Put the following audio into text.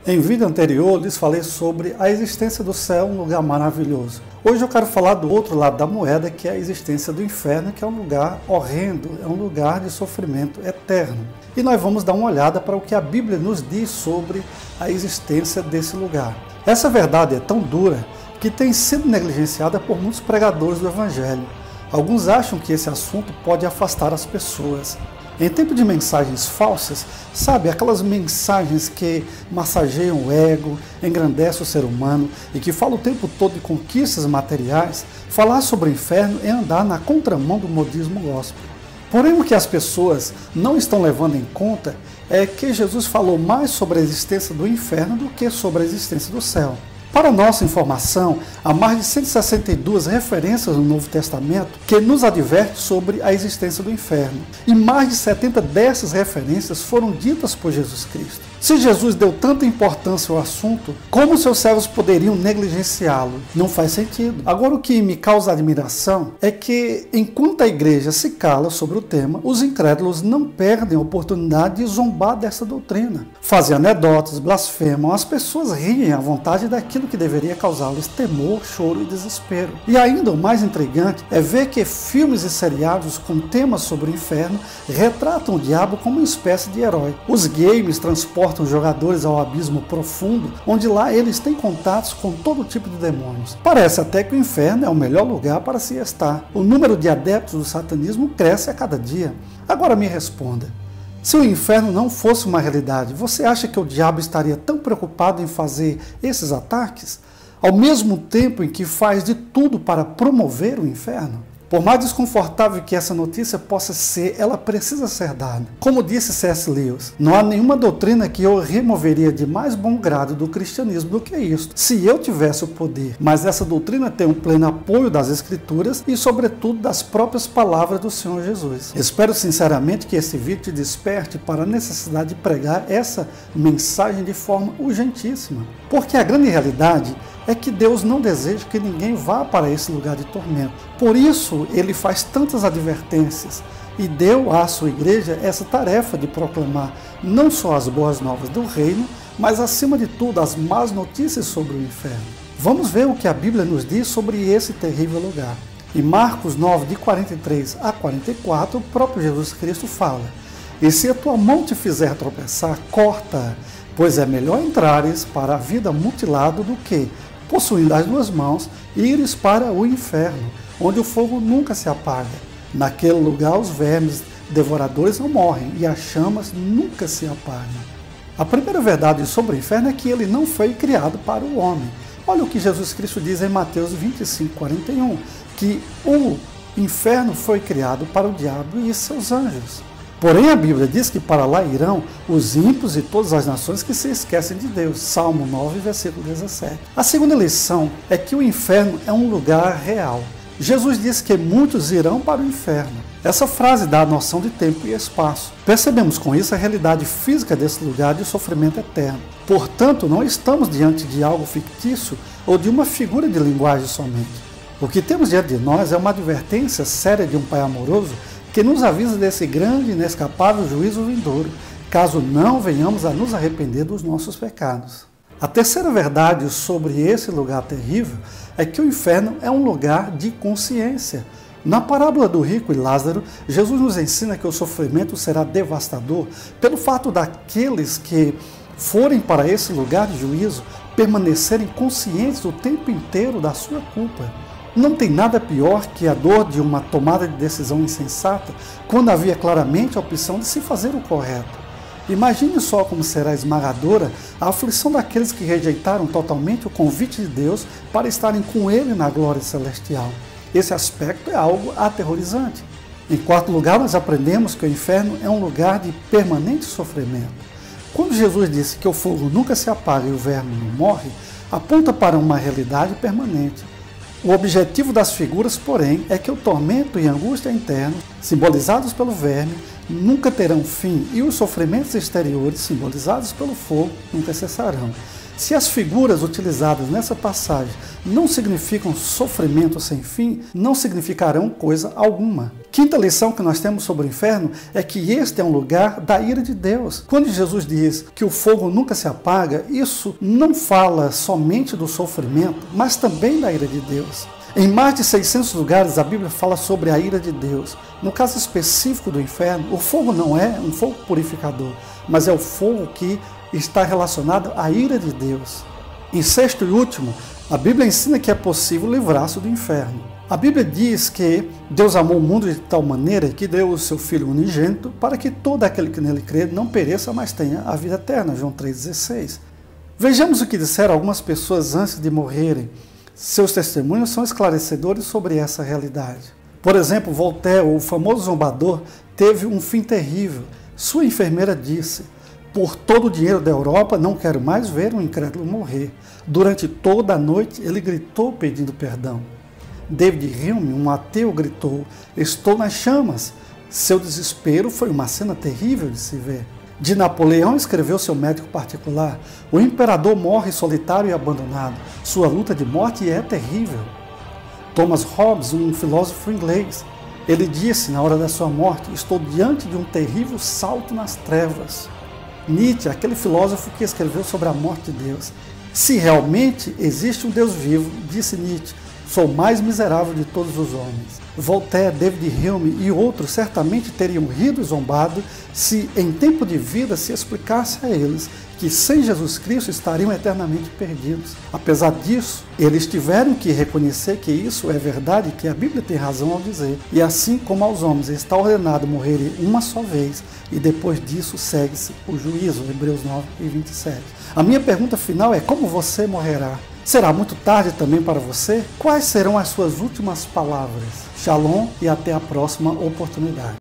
Em vídeo anterior, lhes falei sobre a existência do céu, um lugar maravilhoso. Hoje eu quero falar do outro lado da moeda, que é a existência do inferno, que é um lugar horrendo, é um lugar de sofrimento eterno. E nós vamos dar uma olhada para o que a Bíblia nos diz sobre a existência desse lugar. Essa verdade é tão dura que tem sido negligenciada por muitos pregadores do Evangelho. Alguns acham que esse assunto pode afastar as pessoas. Em tempo de mensagens falsas, sabe, aquelas mensagens que massageiam o ego, engrandecem o ser humano e que falam o tempo todo de conquistas materiais, falar sobre o inferno é andar na contramão do modismo gospel. Porém, o que as pessoas não estão levando em conta é que Jesus falou mais sobre a existência do inferno do que sobre a existência do céu. Para nossa informação, há mais de 162 referências no Novo Testamento que nos adverte sobre a existência do inferno. E mais de 70 dessas referências foram ditas por Jesus Cristo. Se Jesus deu tanta importância ao assunto, como seus servos poderiam negligenciá-lo? Não faz sentido. Agora, o que me causa admiração é que, enquanto a igreja se cala sobre o tema, os incrédulos não perdem a oportunidade de zombar dessa doutrina. Fazem anedotas, blasfemam, as pessoas riem à vontade daquilo que deveria causar-lhes temor, choro e desespero. E ainda o mais intrigante é ver que filmes e seriados com temas sobre o inferno retratam o diabo como uma espécie de herói. Os games transportam os jogadores ao abismo profundo, onde lá eles têm contatos com todo tipo de demônios. Parece até que o inferno é o melhor lugar para se estar. O número de adeptos do satanismo cresce a cada dia. Agora me responda. Se o inferno não fosse uma realidade, você acha que o diabo estaria tão preocupado em fazer esses ataques, ao mesmo tempo em que faz de tudo para promover o inferno? Por mais desconfortável que essa notícia possa ser, ela precisa ser dada. Como disse C.S. Lewis, não há nenhuma doutrina que eu removeria de mais bom grado do cristianismo do que isto, se eu tivesse o poder. Mas essa doutrina tem um pleno apoio das Escrituras e, sobretudo, das próprias palavras do Senhor Jesus. Espero sinceramente que esse vídeo te desperte para a necessidade de pregar essa mensagem de forma urgentíssima. Porque a grande realidade é que Deus não deseja que ninguém vá para esse lugar de tormento. Por isso, Ele faz tantas advertências e deu à sua igreja essa tarefa de proclamar não só as boas novas do reino, mas, acima de tudo, as más notícias sobre o inferno. Vamos ver o que a Bíblia nos diz sobre esse terrível lugar. Em Marcos 9, de 43 a 44, o próprio Jesus Cristo fala: "E se a tua mão te fizer tropeçar, corta, pois é melhor entrares para a vida mutilado do que, possuindo as duas mãos, ires para o inferno, onde o fogo nunca se apaga. Naquele lugar os vermes devoradores não morrem e as chamas nunca se apagam." A primeira verdade sobre o inferno é que ele não foi criado para o homem. Olha o que Jesus Cristo diz em Mateus 25, 41, que o inferno foi criado para o diabo e seus anjos. Porém, a Bíblia diz que para lá irão os ímpios e todas as nações que se esquecem de Deus. Salmo 9, versículo 17. A segunda lição é que o inferno é um lugar real. Jesus disse que muitos irão para o inferno. Essa frase dá a noção de tempo e espaço. Percebemos com isso a realidade física desse lugar de sofrimento eterno. Portanto, não estamos diante de algo fictício ou de uma figura de linguagem somente. O que temos diante de nós é uma advertência séria de um Pai amoroso que nos avisa desse grande e inescapável juízo vindouro, caso não venhamos a nos arrepender dos nossos pecados. A terceira verdade sobre esse lugar terrível é que o inferno é um lugar de consciência. Na parábola do rico e Lázaro, Jesus nos ensina que o sofrimento será devastador pelo fato daqueles que forem para esse lugar de juízo permanecerem conscientes o tempo inteiro da sua culpa. Não tem nada pior que a dor de uma tomada de decisão insensata quando havia claramente a opção de se fazer o correto. Imagine só como será esmagadora a aflição daqueles que rejeitaram totalmente o convite de Deus para estarem com Ele na glória celestial. Esse aspecto é algo aterrorizante. Em quarto lugar, nós aprendemos que o inferno é um lugar de permanente sofrimento. Quando Jesus disse que o fogo nunca se apaga e o verme não morre, aponta para uma realidade permanente. O objetivo das figuras, porém, é que o tormento e a angústia interna, simbolizados pelo verme, nunca terão fim e os sofrimentos exteriores, simbolizados pelo fogo, nunca cessarão. Se as figuras utilizadas nessa passagem não significam sofrimento sem fim, não significarão coisa alguma. Quinta lição que nós temos sobre o inferno é que este é um lugar da ira de Deus. Quando Jesus diz que o fogo nunca se apaga, isso não fala somente do sofrimento, mas também da ira de Deus. Em mais de 600 lugares a Bíblia fala sobre a ira de Deus. No caso específico do inferno, o fogo não é um fogo purificador, mas é o fogo que está relacionado à ira de Deus. Em sexto e último, a Bíblia ensina que é possível livrar-se do inferno. A Bíblia diz que Deus amou o mundo de tal maneira que deu o seu Filho unigênito para que todo aquele que nele crê não pereça, mas tenha a vida eterna. João 3,16. Vejamos o que disseram algumas pessoas antes de morrerem. Seus testemunhos são esclarecedores sobre essa realidade. Por exemplo, Voltaire, o famoso zombador, teve um fim terrível. Sua enfermeira disse: por todo o dinheiro da Europa, não quero mais ver um incrédulo morrer. Durante toda a noite, ele gritou pedindo perdão. David Hume, um ateu, gritou: estou nas chamas. Seu desespero foi uma cena terrível de se ver. De Napoleão escreveu seu médico particular: o imperador morre solitário e abandonado. Sua luta de morte é terrível. Thomas Hobbes, um filósofo inglês, ele disse na hora da sua morte: estou diante de um terrível salto nas trevas. Nietzsche, aquele filósofo que escreveu sobre a morte de Deus: se realmente existe um Deus vivo, disse Nietzsche, sou o mais miserável de todos os homens. Voltaire, David Hume e outros certamente teriam rido e zombado se em tempo de vida se explicasse a eles que sem Jesus Cristo estariam eternamente perdidos. Apesar disso, eles tiveram que reconhecer que isso é verdade, que a Bíblia tem razão ao dizer. E assim como aos homens está ordenado morrerem uma só vez, e depois disso segue-se o juízo, Hebreus 9:27. A minha pergunta final é: como você morrerá? Será muito tarde também para você? Quais serão as suas últimas palavras? Shalom e até a próxima oportunidade.